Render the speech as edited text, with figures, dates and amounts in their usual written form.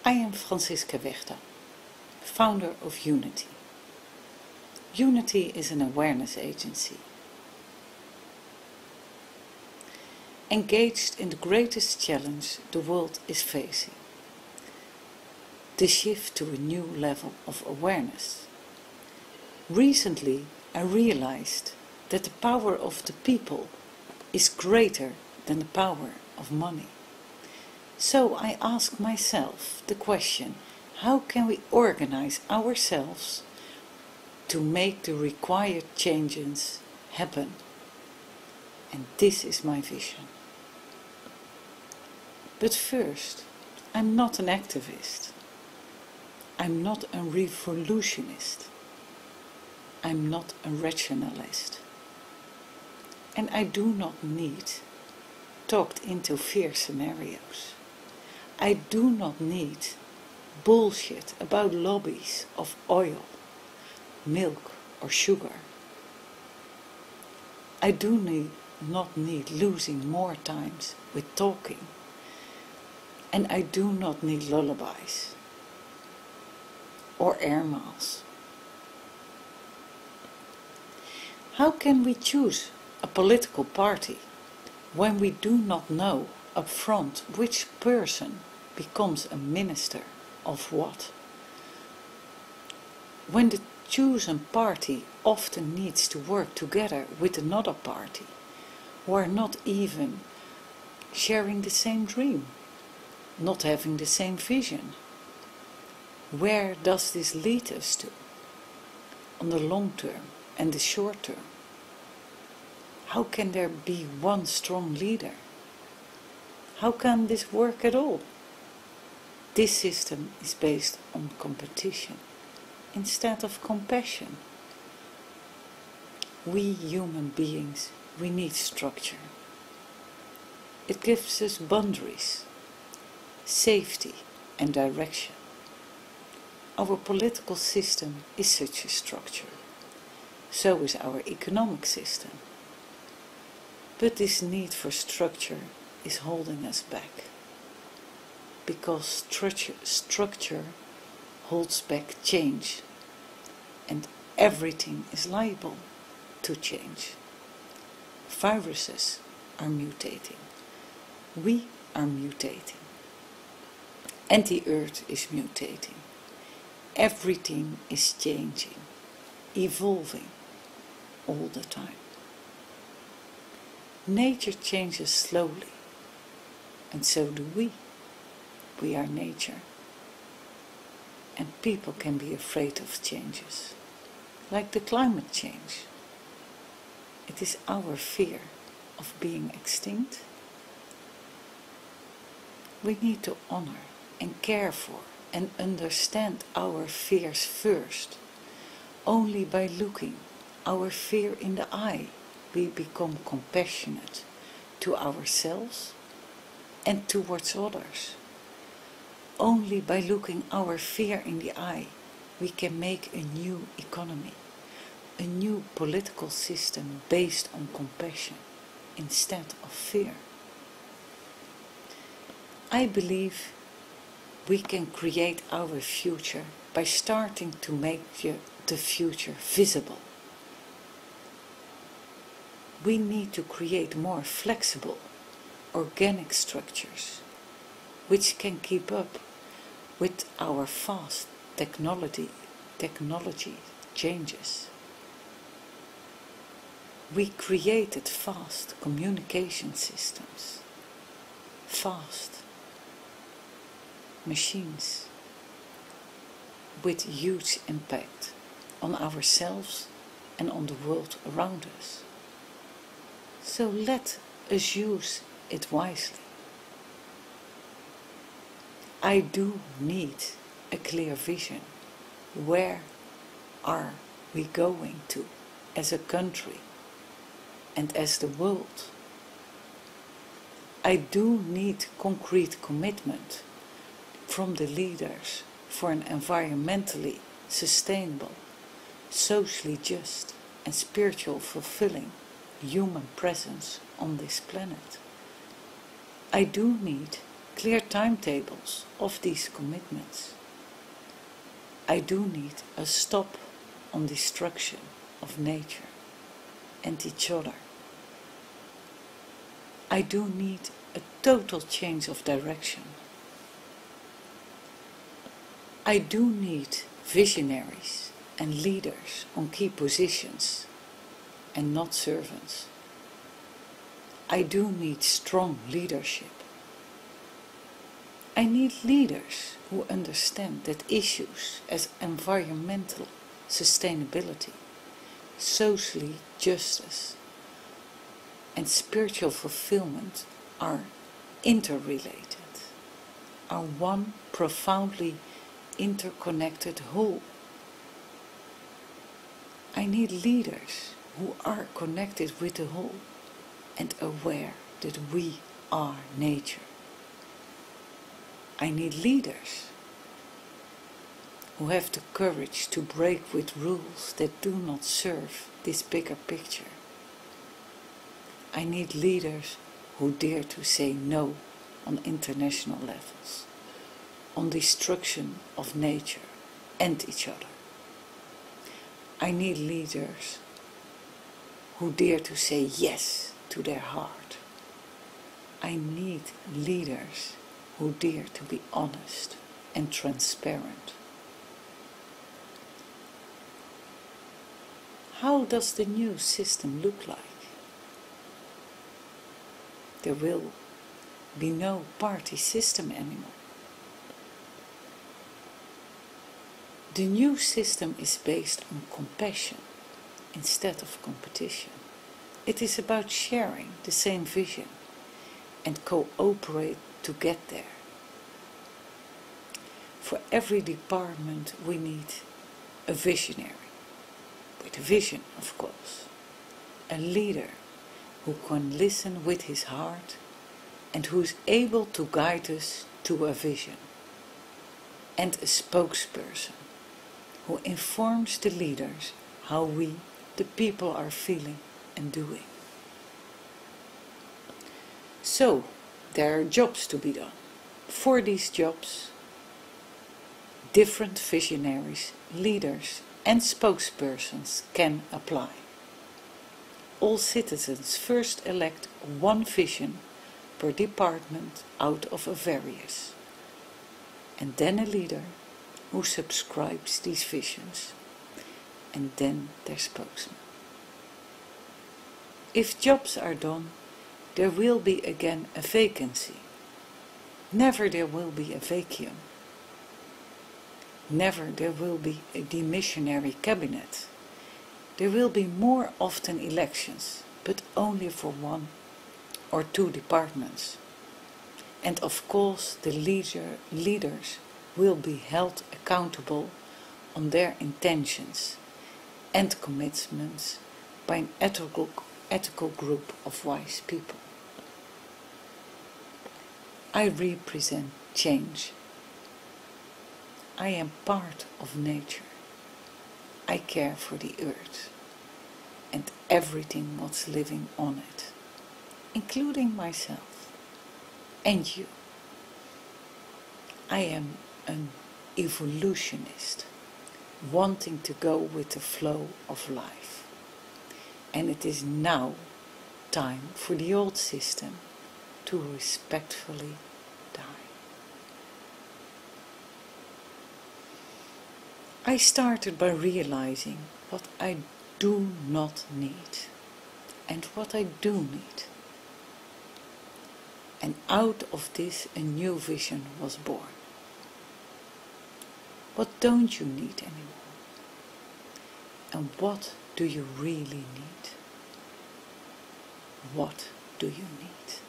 I am Francisca Wegdam, founder of Unity. Unity is an awareness agency, engaged in the greatest challenge the world is facing, the shift to a new level of awareness. Recently, I realized that the power of the people is greater than the power of money. So I ask myself the question, how can we organize ourselves to make the required changes happen? And this is my vision. But first, I'm not an activist. I'm not a revolutionist. I'm not a rationalist. And I do not need talked into fear scenarios. I do not need bullshit about lobbies of oil, milk or sugar. I do not need losing more times with talking. And I do not need lullabies or air miles. How can we choose a political party when we do not know up front which person becomes a minister of what? When the chosen party often needs to work together with another party who are not even sharing the same dream, not having the same vision. Where does this lead us to? On the long term and the short term? How can there be one strong leader? How can this work at all? This system is based on competition instead of compassion. We human beings, we need structure. It gives us boundaries, safety and direction. Our political system is such a structure. So is our economic system. But this need for structure is holding us back. Because structure holds back change. And everything is liable to change. Viruses are mutating. We are mutating. And the earth is mutating. Everything is changing, evolving all the time. Nature changes slowly, and so do we. We are nature. And people can be afraid of changes, like the climate change. It is our fear of being extinct. We need to honor and care for and understand our fears first. Only by looking our fear in the eye, we become compassionate to ourselves and towards others. Only by looking our fear in the eye, we can make a new economy, a new political system based on compassion instead of fear. I believe we can create our future by starting to make the future visible. We need to create more flexible, organic structures, which can keep up with our fast technology changes. We created fast communication systems, fast machines with huge impact on ourselves and on the world around us. So let us use it wisely. I do need a clear vision. Where are we going to as a country and as the world? I do need concrete commitment from the leaders for an environmentally sustainable, socially just and spiritual fulfilling human presence on this planet. I do need clear timetables of these commitments. I do need a stop on destruction of nature and each other. I do need a total change of direction. I do need visionaries and leaders on key positions and not servants. I do need strong leadership. I need leaders who understand that issues as environmental sustainability, socially justice, and spiritual fulfillment are interrelated, are one profoundly interconnected whole. I need leaders who are connected with the whole and aware that we are nature. I need leaders who have the courage to break with rules that do not serve this bigger picture. I need leaders who dare to say no on international levels, on destruction of nature and each other. I need leaders who dare to say yes to their heart. I need leaders who dare to be honest and transparent. How does the new system look like? There will be no party system anymore. The new system is based on compassion instead of competition. It is about sharing the same vision and cooperate to get there. For every department we need a visionary, with a vision of course, a leader who can listen with his heart and who is able to guide us to a vision, and a spokesperson who informs the leaders how we, the people, are feeling and doing. So, there are jobs to be done. For these jobs, different visionaries, leaders and spokespersons can apply. All citizens first elect one vision per department out of a various, and then a leader who subscribes these visions, and then their spokesman. If jobs are done, there will be again a vacancy. Never there will be a vacuum. Never there will be a demissionary cabinet. There will be more often elections, but only for one or two departments. And of course the leaders will be held accountable on their intentions and commitments by an ethical group of wise people. I represent change. I am part of nature. I care for the earth and everything what's living on it, including myself and you. I am an evolutionist, wanting to go with the flow of life. And it is now time for the old system to respectfully die. I started by realizing what I do not need and what I do need. And out of this a new vision was born. What don't you need anymore? And what do you really need? What do you need?